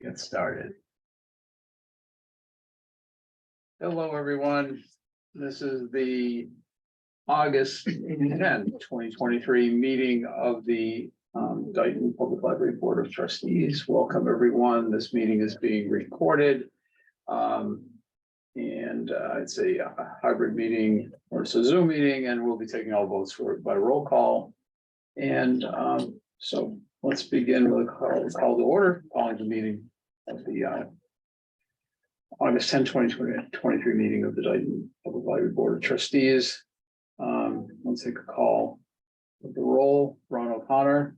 Get started. Hello, everyone. This is the August 10th, 2023 meeting of the Dighton Public Library Board of Trustees. Welcome, everyone. This meeting is being recorded. It's a hybrid meeting, or it's a Zoom meeting, and we'll be taking all votes for it by roll call. And so let's begin with a call to order, calling the meeting of the August 10, 2023 meeting of the Dighton Public Library Board of Trustees. Let's take a call with the roll. Ron O'Connor.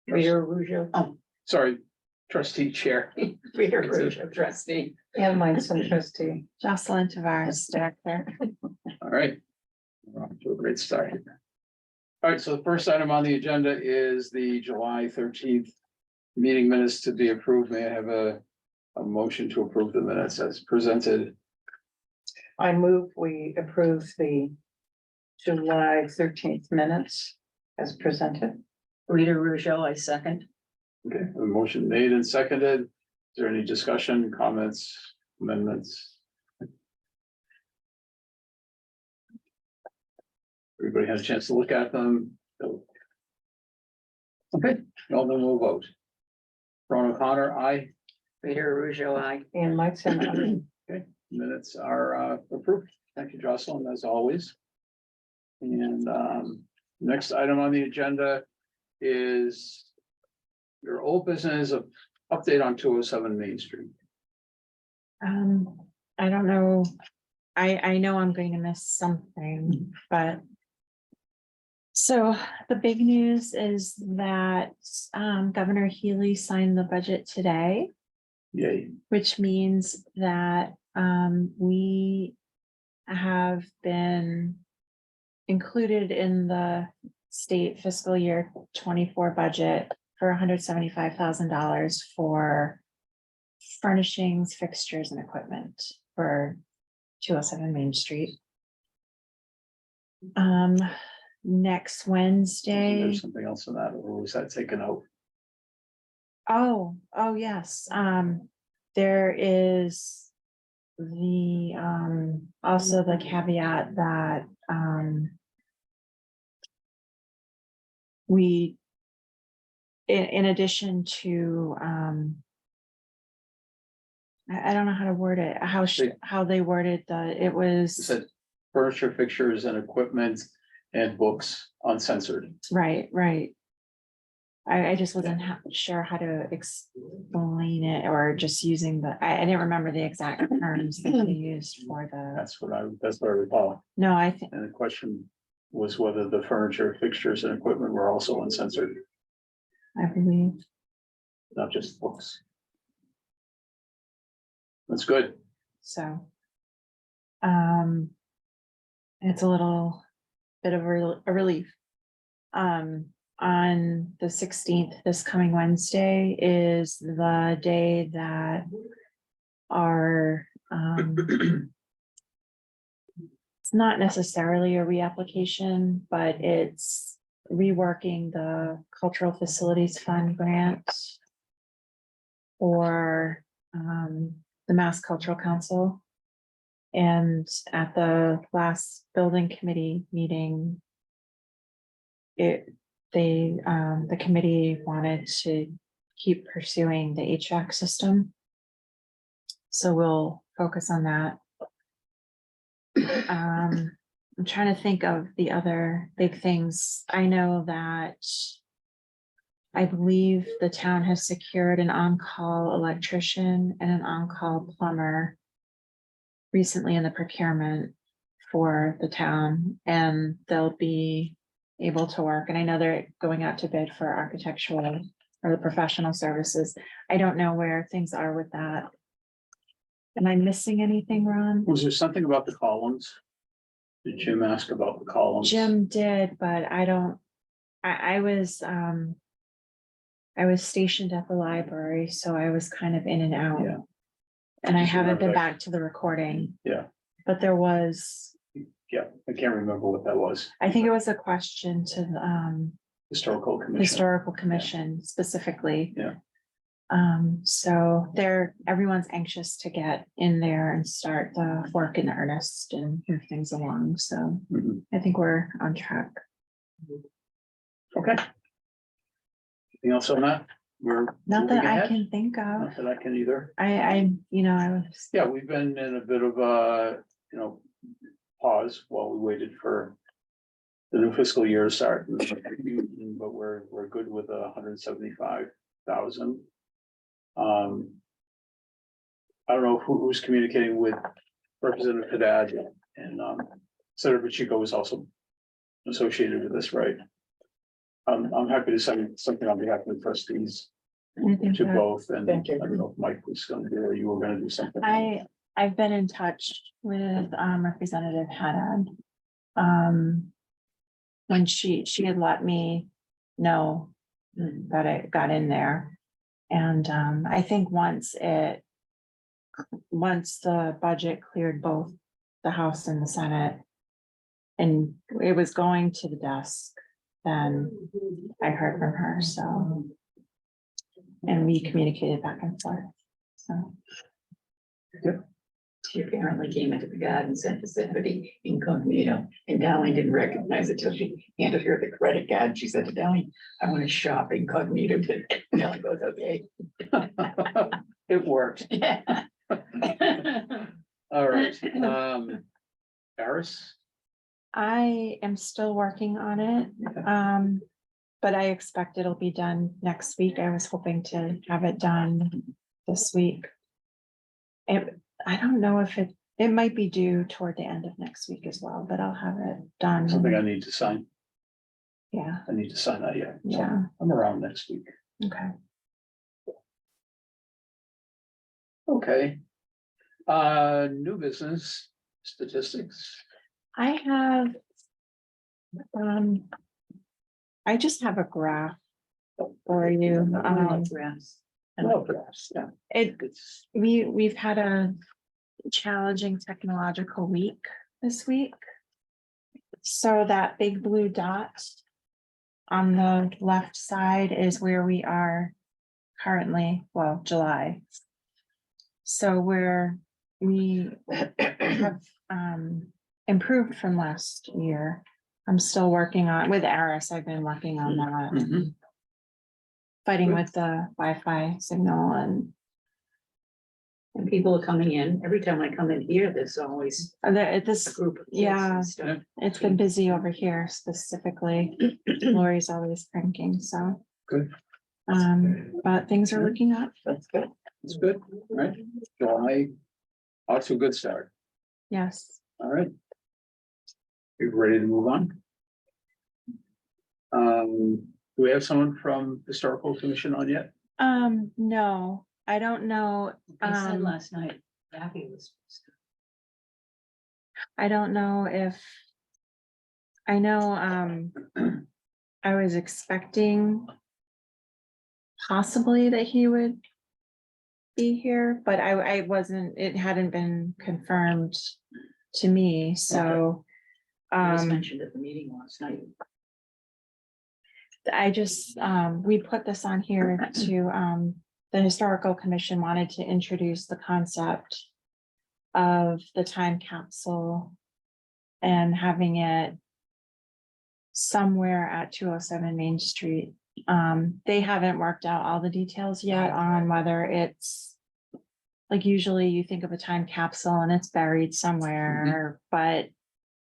Rita Ruggio. Oh, sorry, trustee chair. Rita Ruggio, trustee. And Meissen, trustee. Jocelyn Tavares, director. All right. We're off to a great start. All right, so the first item on the agenda is the July 13th meeting minutes to be approved. May I have a motion to approve the minutes as presented? I move we approve the July 13th minutes as presented. Rita Ruggio, I second. Okay, a motion made and seconded. Is there any discussion, comments, amendments? Everybody had a chance to look at them. Okay, well, then we'll vote. Ron O'Connor, aye. Rita Ruggio, I. And Meissen, aye. Okay, minutes are approved. Thank you, Jocelyn, as always. And next item on the agenda is your old business of update on 207 Main Street. I don't know. I know I'm going to miss something, but. So the big news is that Governor Healy signed the budget today. Yay. Which means that we have been included in the state fiscal year 24 budget for $175,000 for furnishings, fixtures, and equipment for 207 Main Street. Next Wednesday. There's something else in that, or was that taken out? Oh, yes. There is the also the caveat that we in addition to I don't know how to word it, how they worded It it was said furniture, fixtures, and equipment and books uncensored. right. I just wasn't sure how to explain it, or just using I didn't remember the exact terms that they used for the. That's what I recall. No, I think. And the question was whether the furniture, fixtures, and equipment were also uncensored, I believe. not just books. That's good. So. It's a little bit of a relief. On the 16th, this coming Wednesday, is the day that our it's not necessarily a reapplication, but it's reworking the Cultural Facilities Fund grant for the Mass Cultural Council. And at the last building committee meeting, the committee wanted to keep pursuing the HVAC system. So we'll focus on that. I'm trying to think of the other big things. I know that I believe the town has secured an on-call electrician and an on-call plumber recently in the procurement for the town, and they'll be able to work. And I know they're going out to bid for architectural or the professional services. I don't know where things are with that. Am I missing anything, Ron? Was there something about the columns? Did Jim ask about the columns? Jim did, but I was stationed at the library, so I was kind of in and out. Yeah. And I haven't been back to the recording. Yeah. But there was. Yeah, I can't remember what that was. I think it was a question to the Historical Commission. Historical Commission specifically. Yeah. So everyone's anxious to get in there and start the work in earnest and move things along. So Mhm. I think we're on track. Okay. Anything else on that? We're Not moving that I ahead? can think of. Not that I can either. I was, Yeah, we've been in a bit of a, pause while we waited for the new fiscal year to start. But we're good with 175,000. I don't know who's communicating with Representative Haddad, and Senator Pacheco was also associated with this, right? I'm happy to send something on behalf of the trustees I think to that both, and I Thank you. don't know if Mike was gonna do, or you were gonna do something. I've been in touch with Representative Haddad. When she had let me know that it got in there. And I think once the budget cleared both the House and the Senate, and it was going to the desk, then I heard from her, so. And we communicated back and forth, so. She apparently came into the garden and sent to somebody incognito, and Darlene didn't recognize it till she handed her the credit card. She said to Darlene, "I want to shop incognito today." Darlene goes, "Okay." It worked. Yeah. All right, Paris, I am still working on it, but I expect it'll be done next week. I was hoping to have it done this week. I don't know if it might be due toward the end of next week as well, but I'll have it done. something I need to sign. Yeah, I need to sign that yet. So Yeah. I'm around next week. okay. Okay. New business statistics. I have, I just have a graph for you. Grass. Oh, yes, yeah. It's, We've had a challenging technological week this week. So that big blue dot on the left side is where we are currently, well, July. So we have improved from last year. I'm still working on, with Aris, I've been working on that. Mhm. Fighting with the Wi-Fi signal and And people are coming in. Every time I come in here, there's always a this, group of kids Yeah. and stuff. it's been busy over here specifically. Lori's always cranking, so. Good. But things are looking up. That's good. It's good, right? July, off to a good start. Yes. All right. You ready to move on? Do we have someone from Historical Commission on yet? No, I don't know. I said last night, Abby was. I don't know if. I know, I was expecting possibly that he would be here, but I wasn't, it hadn't been confirmed to me, so. It was mentioned at the meeting last night. I just, we put this on here to, the Historical Commission wanted to introduce the concept of the time capsule and having it somewhere at 207 Main Street. They haven't worked out all the details yet on whether it's, like, usually you think of a time capsule and it's buried somewhere, but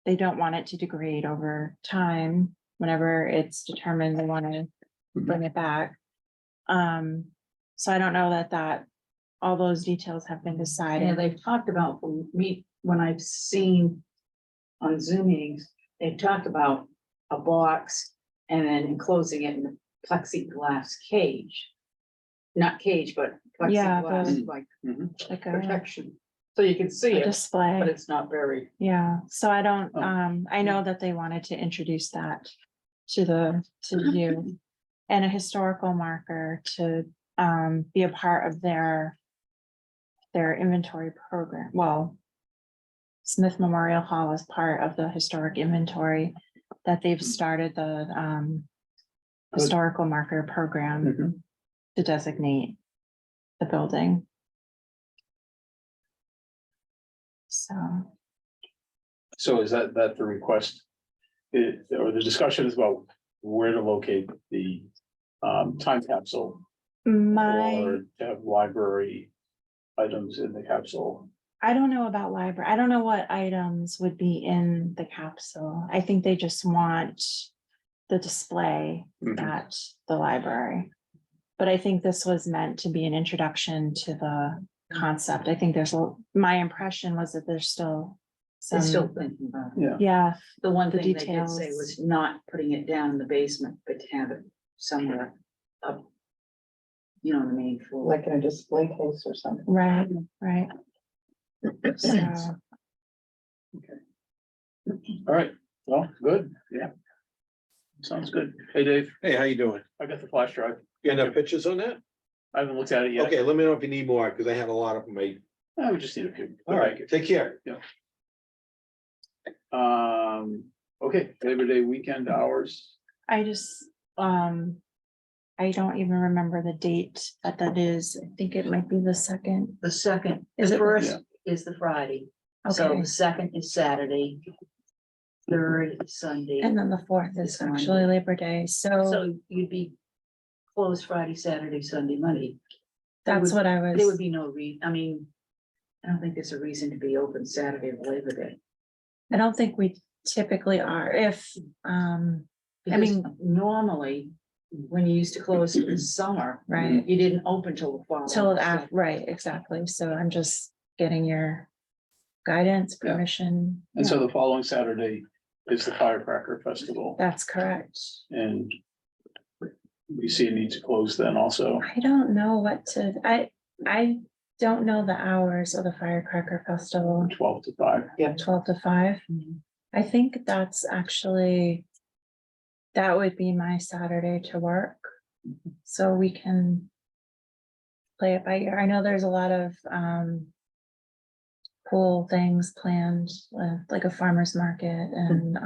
they don't want it to degrade over time. Whenever it's determined they want to bring it back. So I don't know that all those details have been Yeah, decided. they've talked about, for me, when I've seen on Zoom meetings, they've talked about a box and then enclosing it in a plexiglass cage. Not cage, but Yeah, plexiglass, like Like a protection, so you can see it, but display. it's not very. Yeah, so I don't, Oh. I know that they wanted to introduce that to you. And a historical marker to be a part of their inventory program. Well, Smith Memorial Hall is part of the historic inventory that they've started the historical marker program to designate the building. So, is that the request? Or the discussion is about where to locate the time capsule my, or to have library items in the capsule. I don't know about library. I don't know what items would be in the capsule. I think they just want the display Mhm. at the library. But I think this was meant to be an introduction to the concept. I think my impression was that there's still I'm still some, thinking about it. Yeah, yeah, The one the thing they did say details. was not putting it down in the basement, but to have it somewhere up. You know, on the main floor. Like in a display case or something. right, right. So, all right, well, good, yeah. Sounds good. Hey, Dave, Hey, how you doing? I got the flash drive. You got enough pictures on that? I haven't looked at it yet. Okay, let me know if you need more, because I have a lot of them made. We just need a few. All right, take care. Okay, Labor Day weekend hours. I just, I don't even remember the date that is. I think it might be the second. The second, Is the it- first is the Friday, so Okay, the second is Saturday. Third is Sunday, and then the fourth is It's Monday. actually Labor Day, so so you'd be closed Friday, Saturday, Sunday, Monday. that's what I There would was, be no I mean, I don't think there's a reason to be open Saturday or Labor Day. I don't think we typically are, if, I Because mean- normally, when you used to close for the summer, right, you didn't open till the fall. till after, right, exactly, so I'm just getting your guidance, Yeah. permission. And so Yeah, the following Saturday is the Firecracker Festival, that's correct. and we see a need to close then also. I don't know what to, I don't know the hours of the Firecracker Festival, 12 to 5. 12 to 5. Mhm. I think that's actually, that would be my Saturday to work. So we can play it by ear. I know there's a lot of cool things planned, like a farmer's market and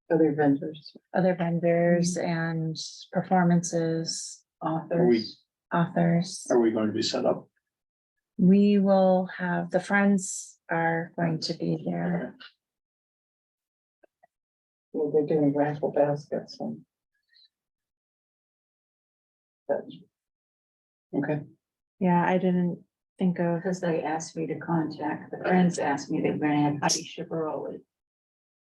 Other vendors. other vendors and performances, Authors. authors. Are we going to be set up? We will have, the friends are going to be there. Well, they're doing raffle baskets and. Okay, Yeah, I didn't think of, Because they asked me to contact, the friends asked me, they were gonna have Heidi Chaparral.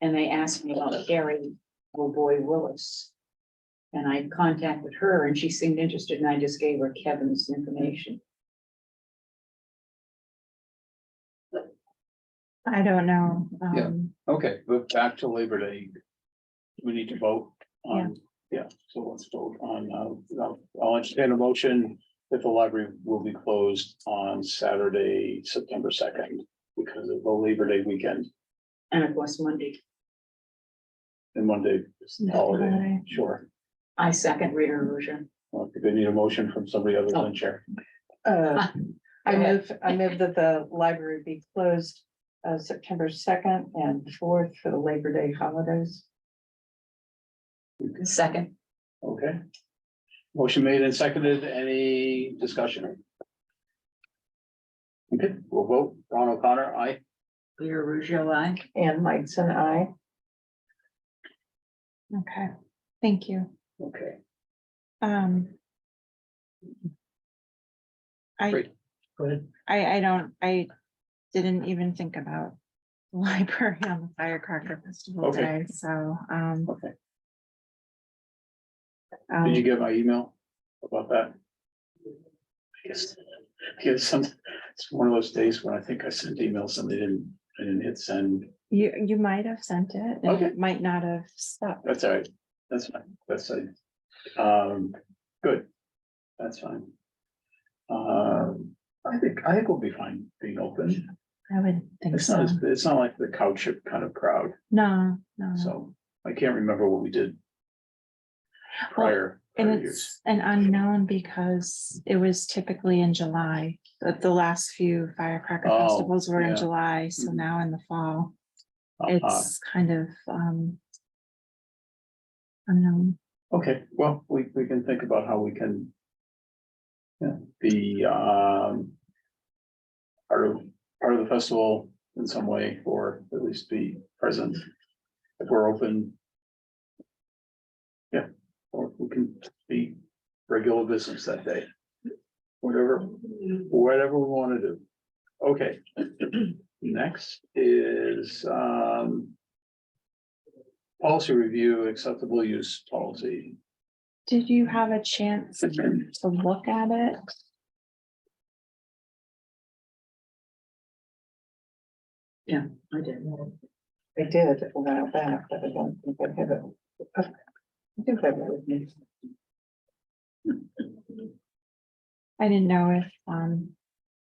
And they asked me about Gary, oh boy, Willis. And I contacted her and she seemed interested and I just gave her Kevin's information. I don't know. Yeah. okay, but back to Labor Day. We need to vote on, yeah, so let's vote on, I'll entertain a motion that the library will be closed on Saturday, September 2nd, because of the Labor Day weekend, And of course, Monday, and Monday is the holiday, Holiday. sure. I second Rita Ruja. Well, if they need a motion from somebody other than chair. I Go move that the library be closed September 2nd and 4th for the Labor Day holidays. Second, Okay. Motion made and seconded, any discussion? Okay, we'll vote, Ron O'Connor, aye. Rita Ruja, I. And Mike's and I. Okay, thank you. Okay, Um. I, great, go ahead. I didn't even think about the library on the Firecracker Festival Okay. today, so, Okay, did you get my email about that? Yes, it's one of those days when I think I sent emails and I didn't hit send. you might have sent it, and Okay. it might not have stuck. That's all right, that's fine, that's fine. Good, that's fine. I think we'll be fine being open. I would think It's so. not, it's not like the couch ship kind of crowd, No, no. so I can't remember what we did Well, prior. And prior years. it's an unknown because it was typically in July, but the last few firecracker Oh, festivals were in yeah. July, so Mhm. now in the fall, Uh-huh. it's kind of unknown. Okay, well, we can think about how we can be, part of the festival in some way, or at least be present. If we're open. Yeah, or we can be regular business that day. Whatever we want to do. Okay. Next is, policy review, acceptable use policy. Did you have a chance to look at it? I did. I did a while back, but I don't think I have it. I do have it with me. I didn't know if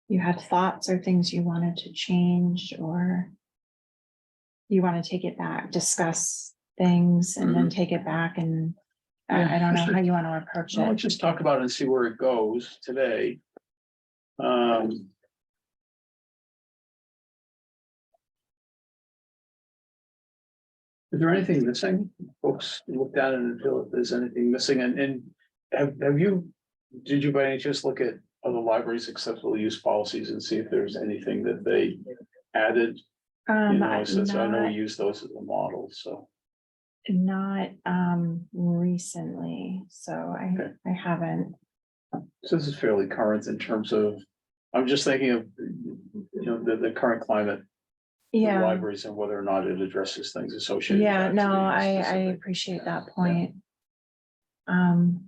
you had thoughts or things you wanted to change, or you want to take it back, discuss things and then take it back, and I don't know how you want to approach Well, it. let's just talk about it and see where it goes today. Is there anything missing? Folks looked at it and feel if there's anything missing, and have you, did you by any chance look at other libraries' acceptable use policies and see if there's anything that they added? You know, since I know we use those as a model, so. Not recently, so Okay. I haven't. So this is fairly current in terms of, I'm just thinking of, you know, the current climate. With Yeah, libraries and whether or not it addresses things associated. with yeah, that to no, be I specific. appreciate that point. But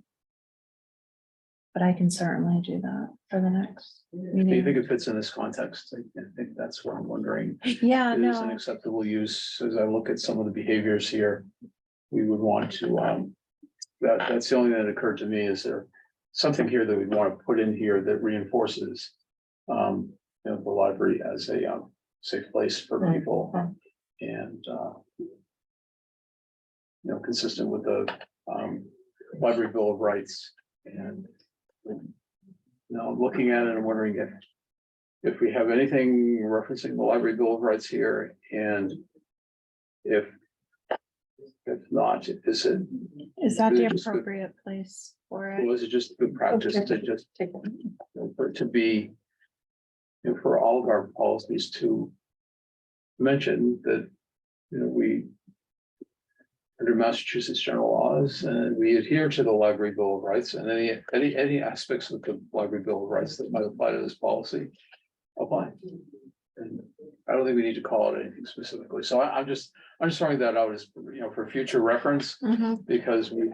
I can certainly do that for the next Do you think meeting. it fits in this context? I think that's what I'm wondering. Yeah, It is an no, acceptable use, as I look at some of the behaviors here. We would want to, that's the only thing that occurred to me. Is there something here that we want to put in here that reinforces, you know, the library as a safe place for people and, you know, consistent with the library bill of rights. And now I'm looking at it and wondering if we have anything referencing the library bill of rights here, and if not, is it, is that the It's good. appropriate place for it? was it just good practice to just, Take it. for it to be, you know, for all of our policies to mention that, you know, we under Massachusetts general laws, and we adhere to the library bill of rights, and any aspects of the library bill of rights that might apply to this policy apply. And I don't think we need to call it anything specifically. So I'm just throwing that out as, you know, for future reference, Mhm. because we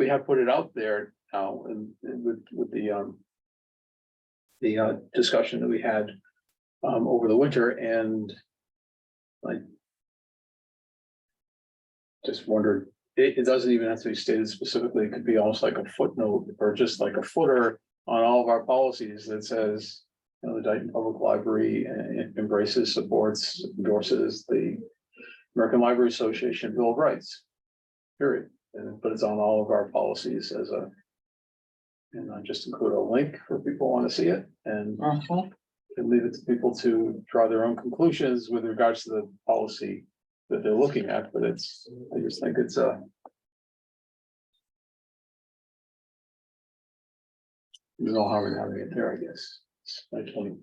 have put it out there now and with the discussion that we had over the winter, and like just wondered, it doesn't even have to be stated specifically. It could be almost like a footnote or just like a footer on all of our policies that says, you know, the Dighton Public Library embraces, supports, endorses the American Library Association Bill of Rights. Period. But it's on all of our policies as a, and I just include a link for people who want to see it, and leave it to people to draw their own conclusions with regards to the policy that they're looking at. But it's, I just think it's there's no harm in having it there, I guess. I think,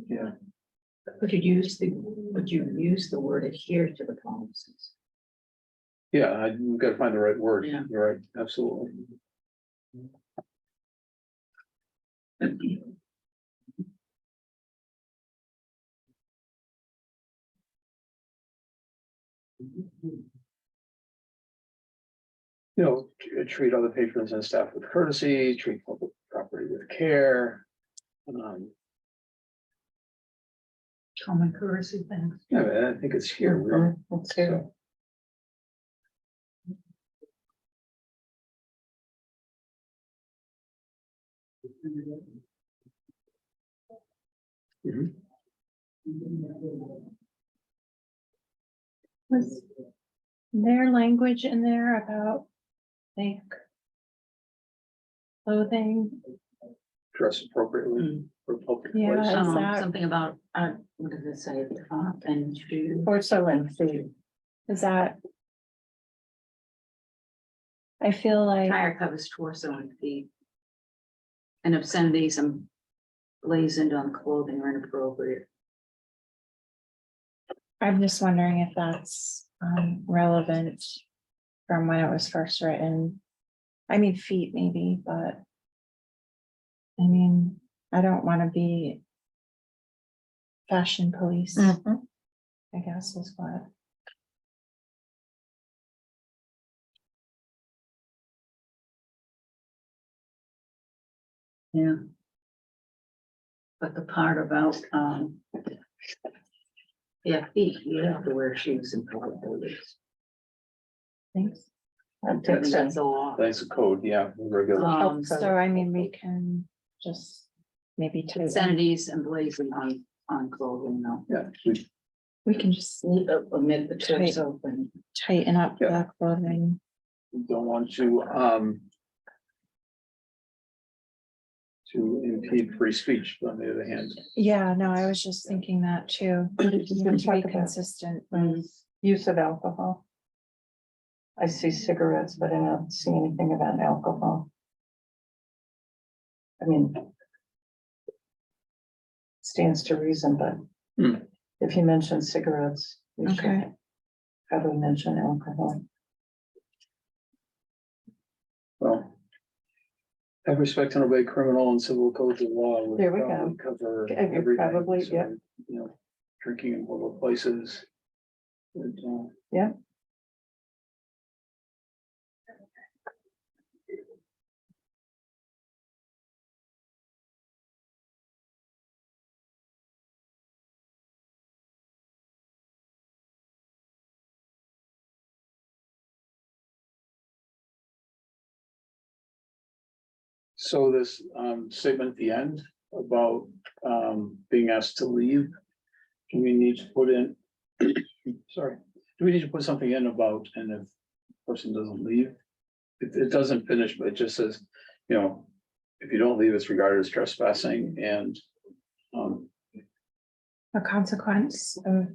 yeah. Would you use the word adhere to the policies? Yeah, we've got to find the right word. Yeah. You're right, absolutely. You know, treat other patrons and staff with courtesy, treat public property with care. Common courtesy things. Yeah, I think it's here. really. Let's see. So, mhm. Was there language in there about like clothing? Dress appropriately for public Yeah. place. Is that- Something about, what does it say, top and shoes? Torso and feet. Is that? I feel like, Tire covers torso and feet. and obscenities and blazoned on clothing are inappropriate. I'm just wondering if that's relevant from when it was first written. I mean, feet maybe, but I mean, I don't want to be fashion police, Mhm. I guess is what. Yeah. But the part about, yeah, feet, you have to wear shoes in public buildings. Thanks. I think so. That's a law. That's a code, yeah, regular. So I mean, we can just maybe tighten, Obscenities and blazing on clothing, no. Yeah, we can just Omit the torso and. tighten up Yeah. the clothing. we don't want to impede free speech, but on the other hand, Yeah, no, I was just thinking that too. We We can have to talk be about consistent. use of alcohol. I see cigarettes, but I don't see anything about alcohol. I mean. Stands to reason, but. Hmm. If you mention cigarettes, you should Okay. probably mention alcohol. well. Have respect and obey criminal and civil codes of law. would There we go. probably Cover Okay, everything. probably, So, yeah. You know, drinking in public places. would, Yeah. So this statement at the end about being asked to leave. Do we need to put in, sorry, do we need to put something in about, and if the person doesn't leave? It doesn't finish, but it just says, you know, if you don't leave, it's regarded as trespassing and A consequence of,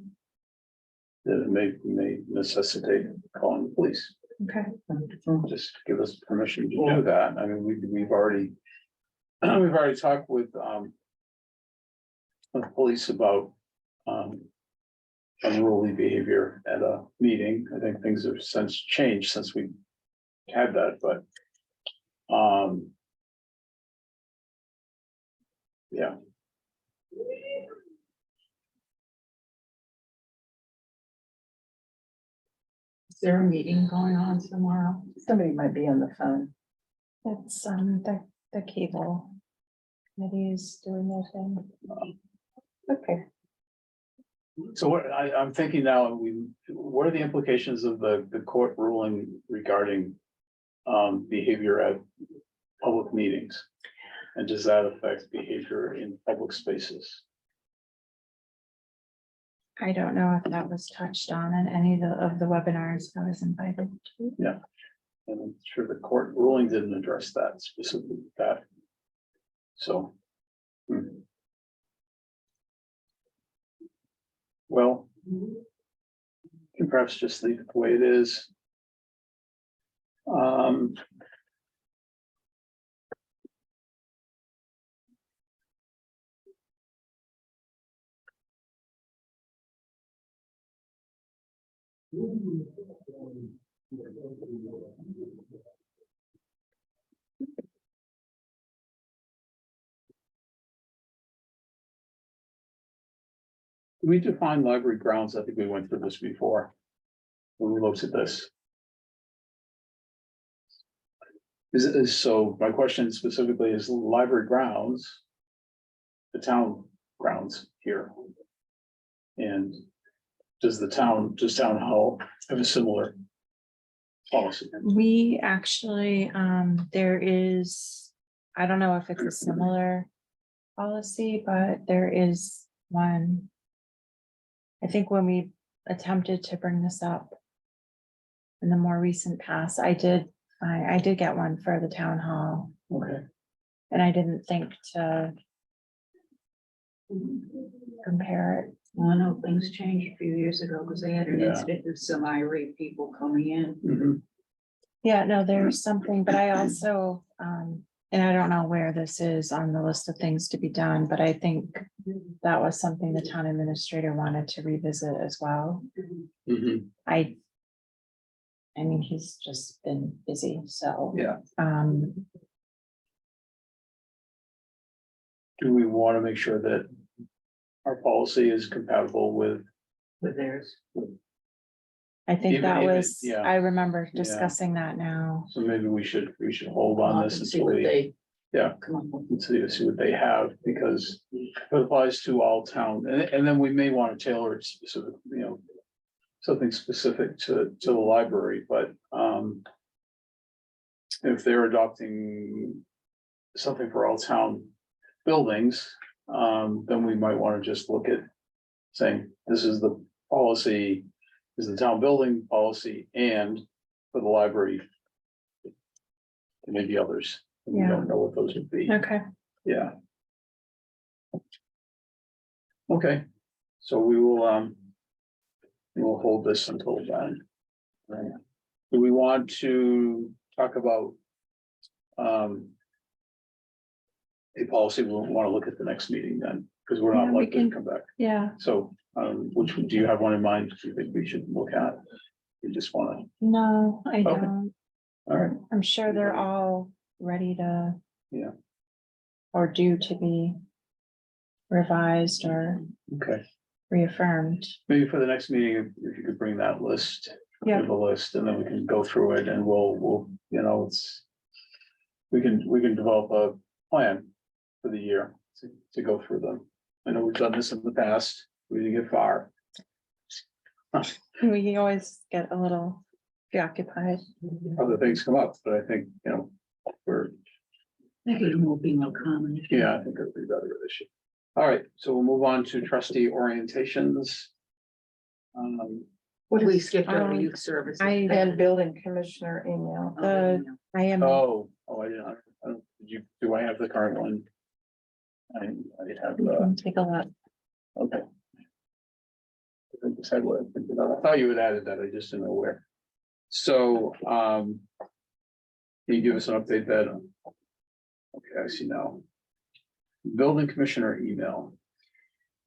that it may necessitate calling the police. okay, Just give us permission to do that. I mean, we've already talked with the police about unruly behavior at a meeting. I think things have since changed since we had that, but yeah. Is there a meeting going on tomorrow? Somebody might be on the phone. it's the cable committee is doing their thing. Okay, So what I'm thinking now, what are the implications of the court ruling regarding behavior at public meetings? And does that affect behavior in public spaces? I don't know if that was touched on in any of the webinars I was invited to. And I'm sure the court ruling didn't address that specifically, that. So. Well. You can perhaps just leave it the way it is. We define library grounds. I think we went through this before. When we looked at this. So my question specifically is library grounds. The town grounds here. And does town hall have a similar policy? We actually, there is, I don't know if it's a similar policy, but there is one. I think when we attempted to bring this up in the more recent past, I did get one for the town hall, Okay, and I didn't think to compare it. Well, I know things changed a few years ago because they had an Yeah. incident of some irate people coming in. mhm, Yeah, no, there's something, but I also, And I don't know where this is on the list of things to be done, but I think that was something the town administrator wanted to revisit as well. Mhm. I mean, he's just been busy, so. Yeah, Um, do we want to make sure that our policy is compatible with, theirs. I think Even- that even- was, yeah. I remember Yeah. discussing that now. so maybe we should hold on this See until what we, they. yeah. Come up with. and see what they have, because it applies to all town, and then we may want to tailor it specific, something specific to the library, but, if they're adopting something for all town buildings, then we might want to just look at saying, this is the policy, this is the town building policy, and for the library, maybe others, we Yeah. don't know what those would be. Okay. Yeah. Okay, so we will hold this until then. Right. Do we want to talk about a policy we'll want to look at the next meeting then, because we're Yeah, not we likely to can- come back. Yeah, So, which, do you have one in mind you think we should look at? You just want no, I Okay. don't. to, all right, I'm sure they're all ready to. Yeah. Or due to be revised or okay. reaffirmed. Maybe for the next meeting, if you could bring that list. Yeah. Give a list, and then we can go through it, and we'll, we can develop a plan for the year to go through them. I know we've done this in the past, we didn't get far. We always get a little preoccupied. Other things come up, but I think, we're, I think it will be no common. yeah, I think it'll be better this year. All right, so we'll move on to trustee orientations. What we skipped over Um, youth service. And building commissioner email. I am, I didn't, do I have the current one? I have, take a look. okay. I think I said what I think about. I thought you had added that, I just didn't know where. So, can you give us an update that? Okay, I see now. Building commissioner email.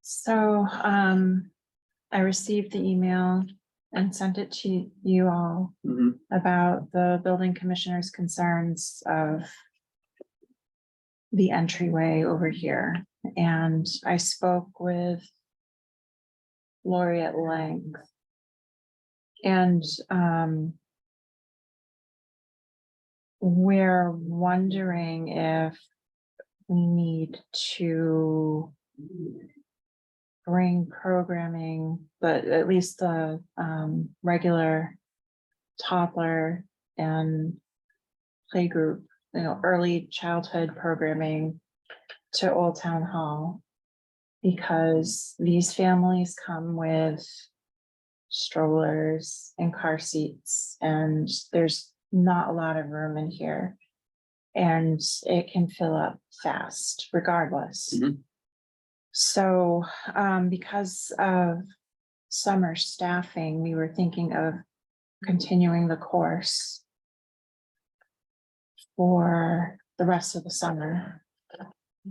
So, I received the email and sent it to you all Mhm. about the building commissioner's concerns of the entryway over here. And I spoke with Lori at length. And, we're wondering if we need to bring programming, but at least the regular toddler and playgroup, early childhood programming to Old Town Hall. Because these families come with strollers and car seats, and there's not a lot of room in here. And it can fill up fast regardless. Mhm. So, because of summer staffing, we were thinking of continuing the course for the rest of the summer.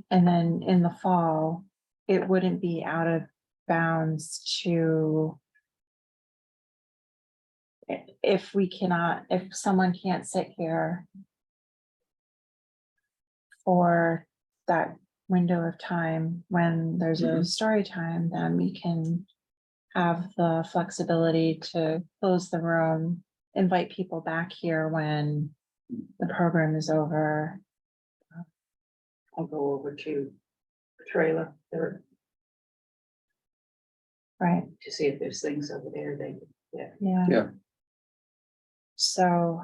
And then in the fall, it wouldn't be out of bounds to, if someone can't sit here for that window of time when there's a Mhm. story time, then we can have the flexibility to close the room, invite people back here when the program is over. I'll go over to the trailer there Right, to see if there's things over there they, yeah. Yeah. So,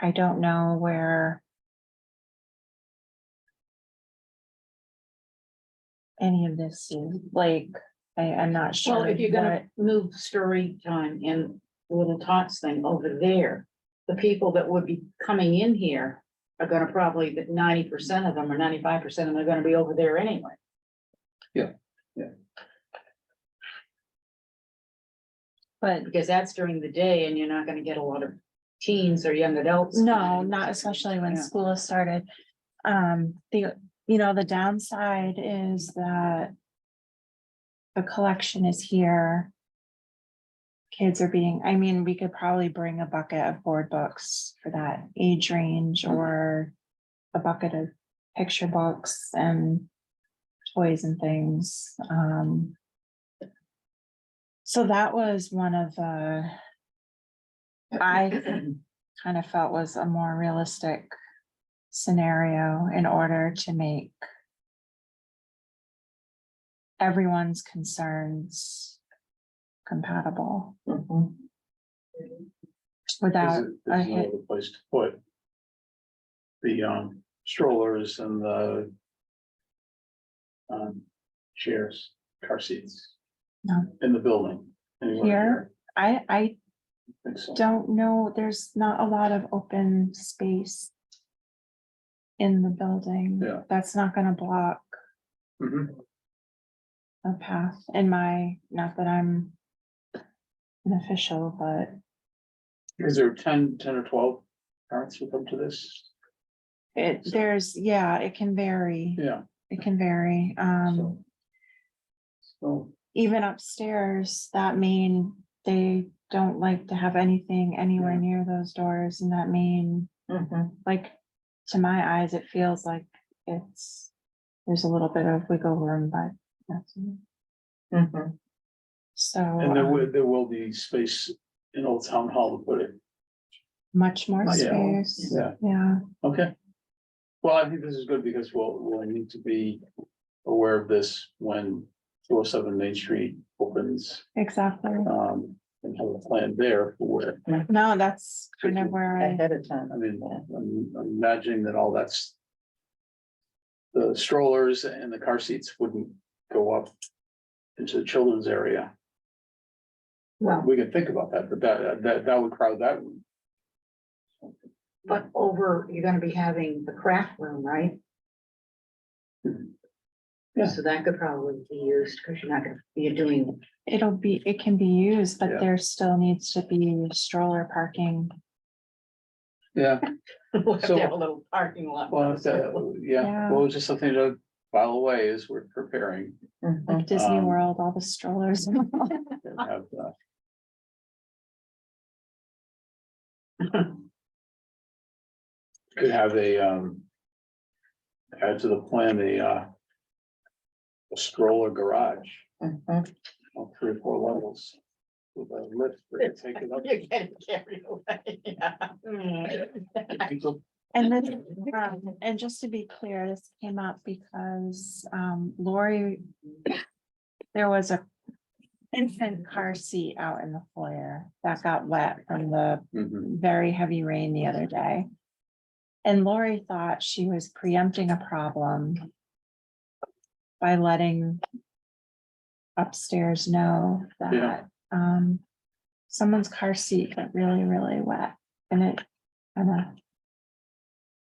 I don't know where any of this is, like, I'm not sure. well, if you're gonna what- move story time and the little tots thing over there, the people that would be coming in here are gonna probably, that 90% of them or 95% of them are gonna be over there anyway. But because that's during the day and you're not gonna get a lot of teens or young adults. No, not especially when Yeah. school has started. The downside is that the collection is here. Kids are being, I mean, we could probably bring a bucket of board books for that age range or a bucket of picture books and toys and things. So that was one of the, I kind of felt was a more realistic scenario in order to make everyone's concerns compatible without There's a no hit. other place to put the strollers and the chairs, car seats. No. In the building. anywhere I here. I think so. don't know, there's not a lot of open space in the building. Yeah. That's not gonna block Mhm. a path in not that I'm an official, but Is there 10 or 12 parents who come to this? it can vary. Yeah. It can vary. So, Even upstairs, that mean they don't like to have anything anywhere Yeah. near those doors, and that mean, like, to my eyes, it feels like there's a little bit of wiggle room, but that's. So. and there will be space in Old Town Hall to put it. Much more Yeah. space. Yeah. Yeah, Okay. Well, I think this is good because we'll need to be aware of this when 207 Main Street opens. exactly. And have a plan there for where, No, that's kind of where ahead of time. I mean, I'm imagining that all that's. The strollers and the car seats wouldn't go up into the children's area. Well, We can think about that, but that would crowd that room. but you're gonna be having the craft room, right? Yeah. So that could probably be used, because you're doing. it can be used, but Yeah. there still needs to be stroller parking. Yeah. We'll have So- to have a little parking lot. Well, yeah, Yeah. well, it's just something to file away as we're preparing. Like Disney Um, World, all the strollers. and have, Could have add to the plan, a stroller garage, on 3 or 4 levels. With a lift, where you take it up. You're getting carried away. People- And then, and just to be clear, this came up because, Lori, there was a infant car seat out in the foyer that got wet from the Mhm. very heavy rain the other day. And Lori thought she was preempting a problem by letting upstairs know Yeah. that, someone's car seat got really, really wet, and it kind of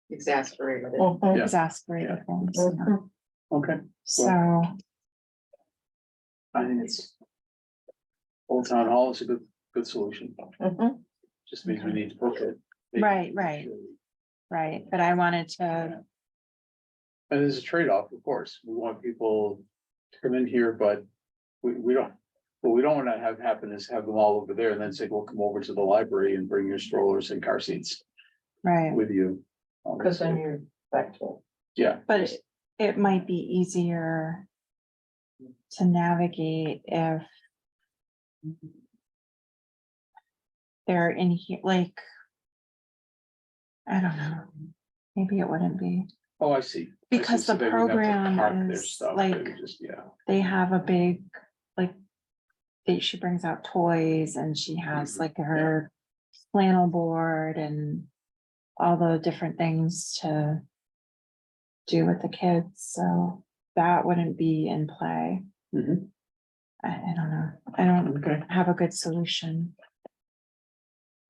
Exasperated. Yeah. exasperated things. Okay, So, I think it's. Old Town Hall is a good solution, just means we need to book it. Right. Right, but I wanted to, And there's a trade-off, of course, we want people to come in here, but we don't. What we don't want to have happen is have them all over there and then say, well, come over to the library and bring your strollers and car seats right, with you. Because then you're back to. Yeah, but it might be easier to navigate if they're in here, like, I don't know, maybe it wouldn't be, oh, I see. I see. because So the they would have to program park their is stuff, they like, would just, yeah, they have a big, like, she brings out toys and she has like her flannel board and all the different things to do with the kids, so that wouldn't be in play. Mhm. I don't know, I don't Okay. have a good solution.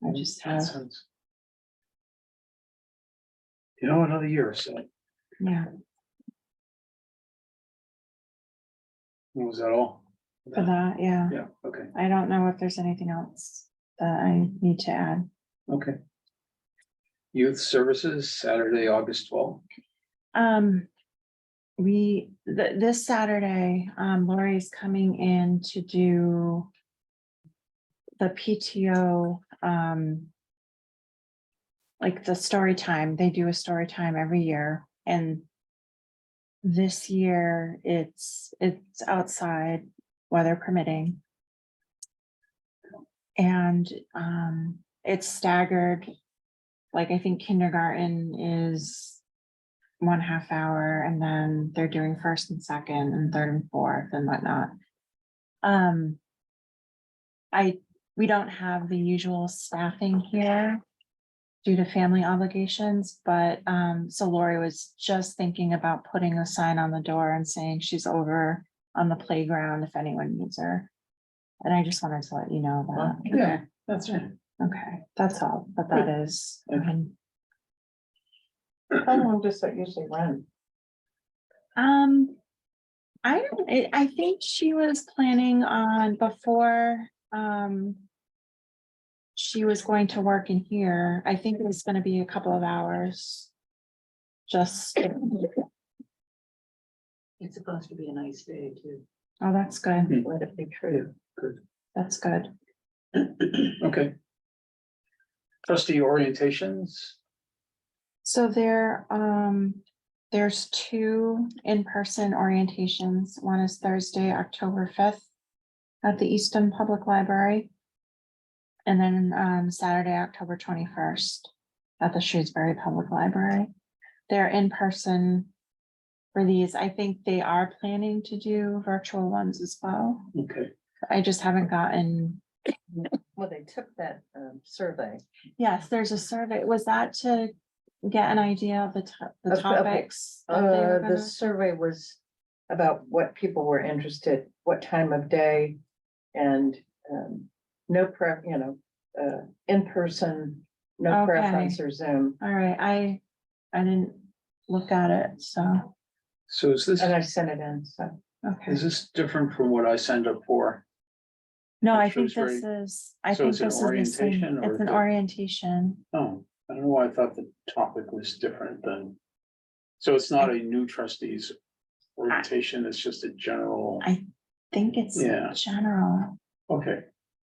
I just Makes have, sense. You know, another year or so, yeah, was that all? for that, yeah. Yeah, okay, I don't know if there's anything else that I need to add. okay. Youth Services, Saturday, August 12th. This Saturday, Lori's coming in to do the PTO, like the story time. They do a story time every year, and this year it's outside, weather permitting. And it's staggered. Like, I think kindergarten is 1/2 hour, and then they're doing first and second and third and fourth and whatnot. We don't have the usual staffing here due to family obligations, but so Lori was just thinking about putting a sign on the door and saying she's over on the playground if anyone needs her. And I just wanted to let you know that. Yeah, that's right. Okay, that's all, but that is. How long does that usually run? I think she was planning on before, she was going to work in here. I think it was gonna be a couple of hours. Just, It's supposed to be a nice day too. oh, that's good. Let it be true. That's good. Okay. Trustee orientations, So there's 2 in-person orientations. One is Thursday, October 5th at the Easton Public Library. And then Saturday, October 21st at the Shrewsbury Public Library. They're in person for these. I think they are planning to do virtual ones as well. okay, I just haven't gotten, Well, they took that survey. yes, there's a survey. Was that to get an idea of the Of- topics? that they were The gonna- survey was about what people were interested, what time of day, and no in person, no Okay. preference or Zoom. All right, I didn't look at it, so, so is this, And I sent it in, so. okay. is this different from what I signed up for? No, I at think Shrewsbury? this is, I So think it's an this is the orientation same. or It's an the- orientation. Oh, I don't know why I thought the topic was different than. So it's not a new trustees orientation, it's just a general, I think it's Yeah. general. okay.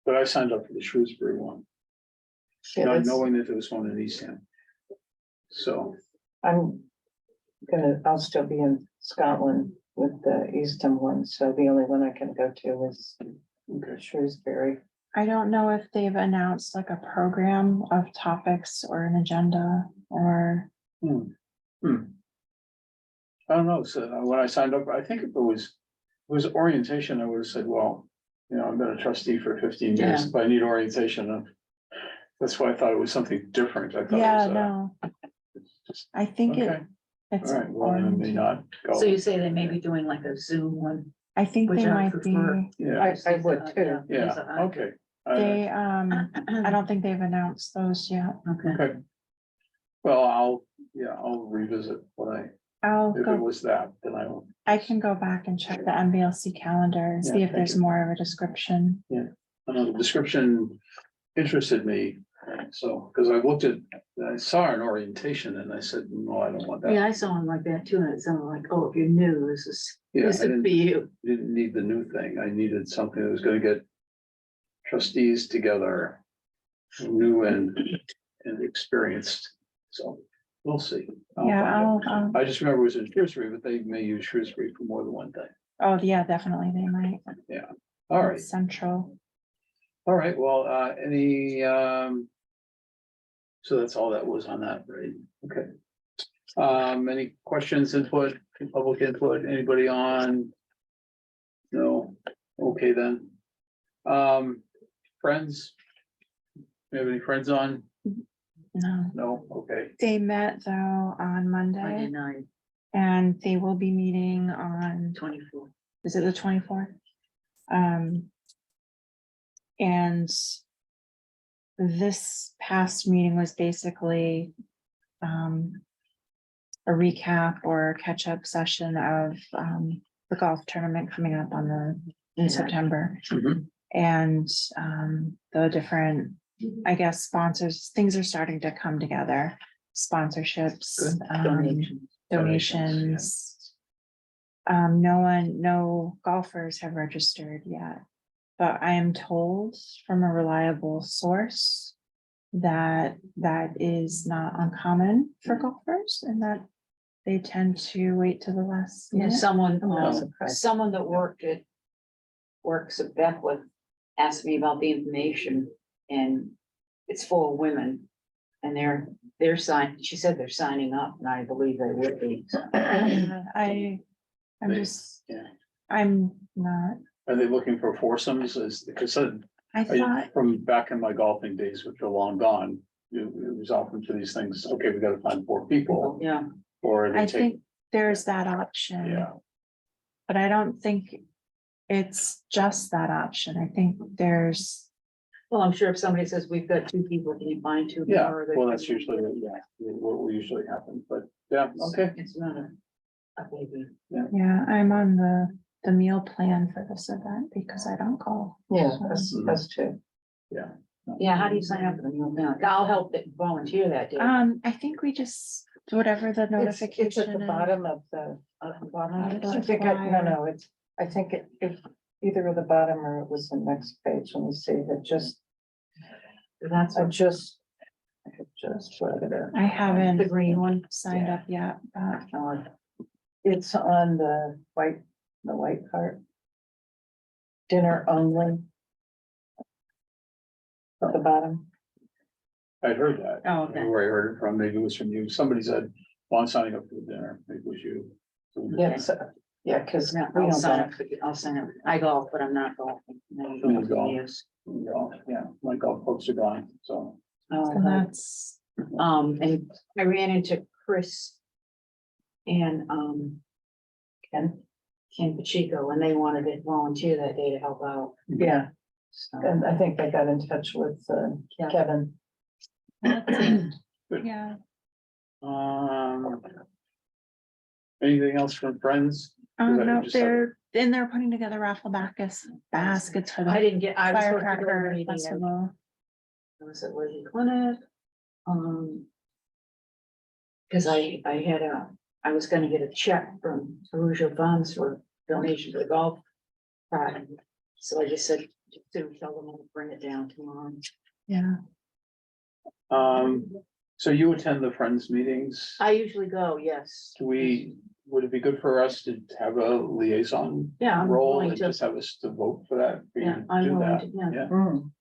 But I signed up for the Shrewsbury one, Yeah, not that's- knowing that there was one in Eastham. So, I'll still be in Scotland with the Eastham one, so the only one I can go to is okay, Shrewsbury. I don't know if they've announced like a program of topics or an agenda or, hmm. I don't know, so when I signed up, I think if it was orientation, I would have said, well, I've been a trustee for 15 years, if I need orientation. That's why I thought it was something different, I thought. yeah, it was, no, just- I think Okay, it's. all right, well, then I may not go. So you say they may be doing like a Zoom one? I think Which they I might prefer. be, Yeah, I would too. yeah, okay. they, I don't think they've announced those yet. Okay. Okay. Well, I'll revisit I'll if it go, was that, then I will. I can go back and check the MBLC calendar and see Yeah, if thank there's you. more of a description. The description interested me, so, because I saw an orientation and I said, no, I don't want that. Yeah, I saw one like that too, and it sounded like, oh, if you're new, this is Yeah, I for you. didn't need the new thing. I needed something that was gonna get trustees together, new and experienced. So we'll see. Yeah, find out. I just remember it was in Shrewsbury, but they may use Shrewsbury for more than one thing. oh, yeah, definitely, they might. All right, It's Central. all right. Well, any, so that's all that was on that, right? Okay. Any questions, input, public input, anybody on? No, okay then. Friends? You have any friends on? No, No, okay, they met though on Monday 29, and they will be meeting on, 24. is it the 24th? And this past meeting was basically a recap or catch-up session of the golf tournament coming up on the in September. Mhm. And the different, I guess, sponsors, things are starting to come together. Sponsorships, Good. Donations. donations. No golfers have registered yet. But I am told from a reliable source that that is not uncommon for golfers and that they tend to wait to the last Yeah, minute. someone that works at Beckwith asked me about the information, and it's for women. And they're she said they're signing up, and I believe they would be. So, I'm They- just, yeah. I'm not, Are they looking for foursomes? Because I thought, from back in my golfing days, which are long gone, it was often for these things, okay, we gotta find 4 people, Yeah, or they I take, think there's that option. yeah. But I don't think it's just that option. I think there's, well, I'm sure if somebody says, we've got 2 people, can you find 2 Yeah, more? well, that's usually, what will usually happen, but, yeah, okay. It's not a baby. yeah, I'm on the meal plan for this event because I don't golf. Yeah, So, us too. Yeah, how do you sign up for the meal? Now, I'll help volunteer that day. I think we just, whatever the It's notification at the is. bottom of the, Bottom of the I think, no, it's, I think it either at the bottom or it was the next page. Let me see, it just, That's I just read it out. I haven't the green one. signed Yeah. up yet, but It's on the white part. Dinner only. At the bottom. I heard that. Oh, I okay. don't know where I heard it from, maybe it was from you, somebody said, well, I'm signing up for the dinner, maybe it was you. Yes, yeah, because we I'll don't sign golf. up, I'll sign up. I golf, but I'm not golfing. You golf. Yeah, my golf clubs are gone, so. so that's, And I ran into Chris and, Ken Pacheco, and they wanted to volunteer that day to help out. Yeah, So, and I think they got in touch with Yeah. Kevin. Good. yeah. Anything else from friends? Is that No, just have- they're putting together raffle baskets for I the didn't get, I was supposed to go to the firecracker meeting. festival. I was at Worthy Clinic. Cause I was gonna get a check from Rougeau Funds for donation to the golf. Pride. So I just said, to tell them I'll bring it down tomorrow. Yeah, So you attend the friends meetings? I usually go, yes. Would it be good for us to have a liaison Yeah, I'm role willing and to. just have us to vote for that? For you Yeah, to I'm do willing that? to, yeah. Yeah, Mm,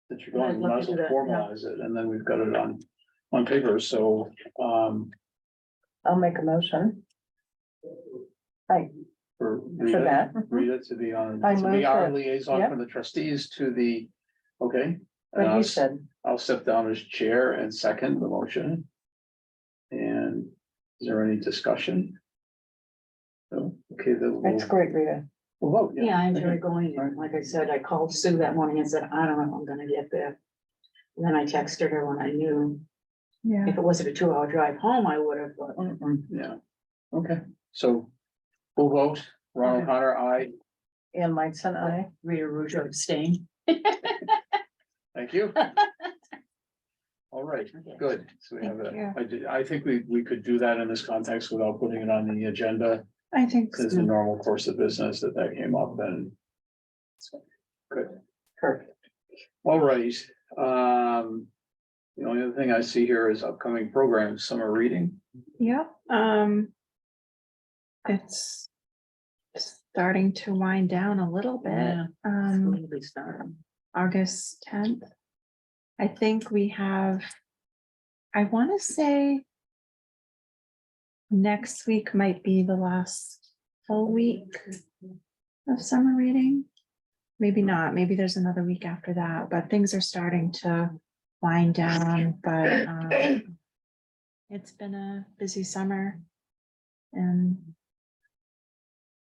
that you're going, I'd we love might to as do well that, yeah. formalize it, and then we've got it on paper, so, I'll make a motion. Hi, for for that. Rita to be on, I to be moved our it. liaison Yep. for the trustees to the, okay. But Uh, you said, I'll step down as chair and second the motion. And is there any discussion? No, okay, then that's great, Rita. we'll vote. Yeah, I enjoy going there. Like I said, I called Sue that morning and said, I don't know if I'm gonna get there. And then I texted her when I knew, yeah. if it wasn't a 2-hour drive home, I would have, but Yeah, okay, so we'll vote, Ron O'Connor, aye, And my son, I. Rita Rougeau abstained. thank you. All right, good, so we have Thank you. I think we could do that in this context without putting it on the agenda. I think It's the so. normal course of business that came up and. Good. Perfect. All right, the only other thing I see here is upcoming programs, summer reading. Yep, it's starting to wind down a little bit. Yeah. Um, August 10th. I think we have, I want to say next week might be the last full week of summer reading. Maybe not, maybe there's another week after that, but things are starting to wind down, but it's been a busy summer and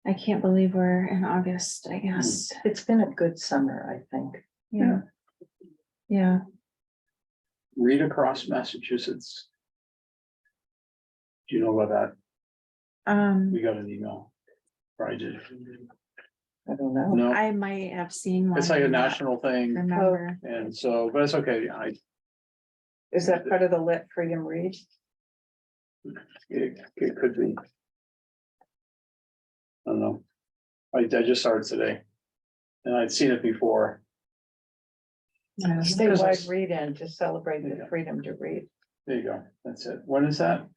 I can't believe we're in August, I guess. It's been a good summer, I think. Yeah. Yeah. Read across Massachusetts. Do you know about that? We got an email. Right, I don't know. No, I might have seen one. it's like a and not national thing, Remember, and so, but it's okay, Is that part of the Let Freedom Read? it could be. I don't know. I just started today. And I'd seen it before. Statewide read-in to celebrate the Yeah. freedom to read. There you go. That's it. When is that?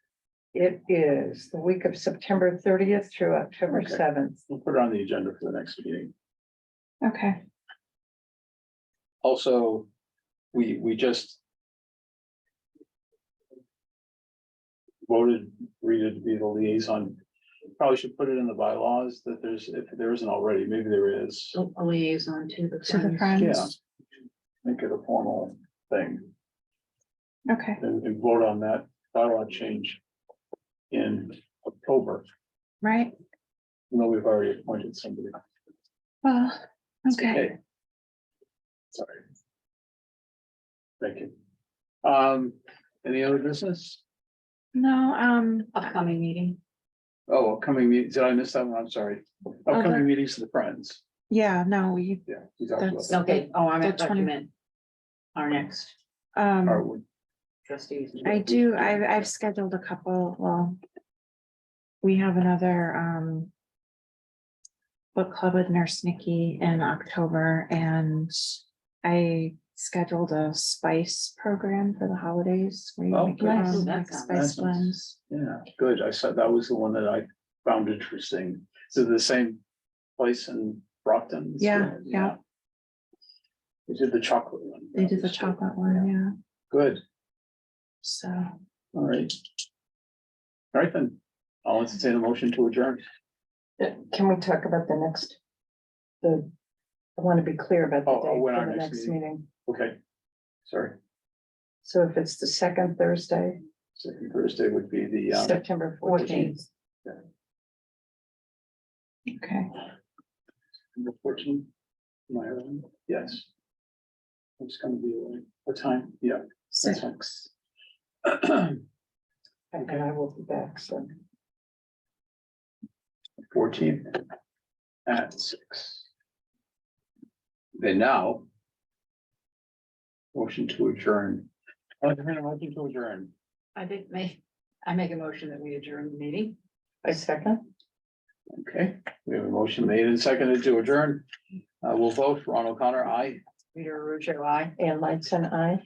It is the week of September 30th through October Okay. 7th. We'll put it on the agenda for the next meeting. okay, Also, we just voted Rita to be the liaison. Probably should put it in the bylaws that there's, if there isn't already, maybe there is. A liaison to the. to the Friends. Yeah. friends, Make it a formal thing. okay, Then we can vote on that bylaw change in October. right, No, we've already appointed somebody. well, It's okay, Sorry. Thank you. Any other business? no, Upcoming meeting. Oh, upcoming meetings, did I miss that one? I'm sorry. Upcoming meetings to the Friends. yeah, no, we, Yeah. we talked about That's- that. Okay, oh, I The meant 20 document. Our next Hardwood. trustees. I've scheduled a couple, well. We have another, book club with Nurse Nikki in October, and I scheduled a spice program for the holidays. Where you Oh, make your nice. own, That like, sounds spice nice. blends. Yeah, good. I said that was the one that I found interesting. So the same place in Brockton. Yeah, yeah. They did the chocolate one. They did the chocolate one, yeah, Good, so, all right. All right, then, I'll entertain a motion to adjourn. Can we talk about the next? I want to be clear about the Oh, date when our for the next next meeting. meeting. Okay, sorry, So if it's the second Thursday, second Thursday would be the, September 14th. okay. Number 14. Am I right? Yes. It's gonna be, what time? Yeah. That's fine. 6. And I will be back, so. 14th at 6. Then now. Motion to adjourn. Motion to adjourn. I make a motion that we adjourn the meeting. I second. Okay, we have a motion made and seconded to adjourn. We'll vote. Ron O'Connor, aye. Peter Russo, I. Ann Lightson, aye.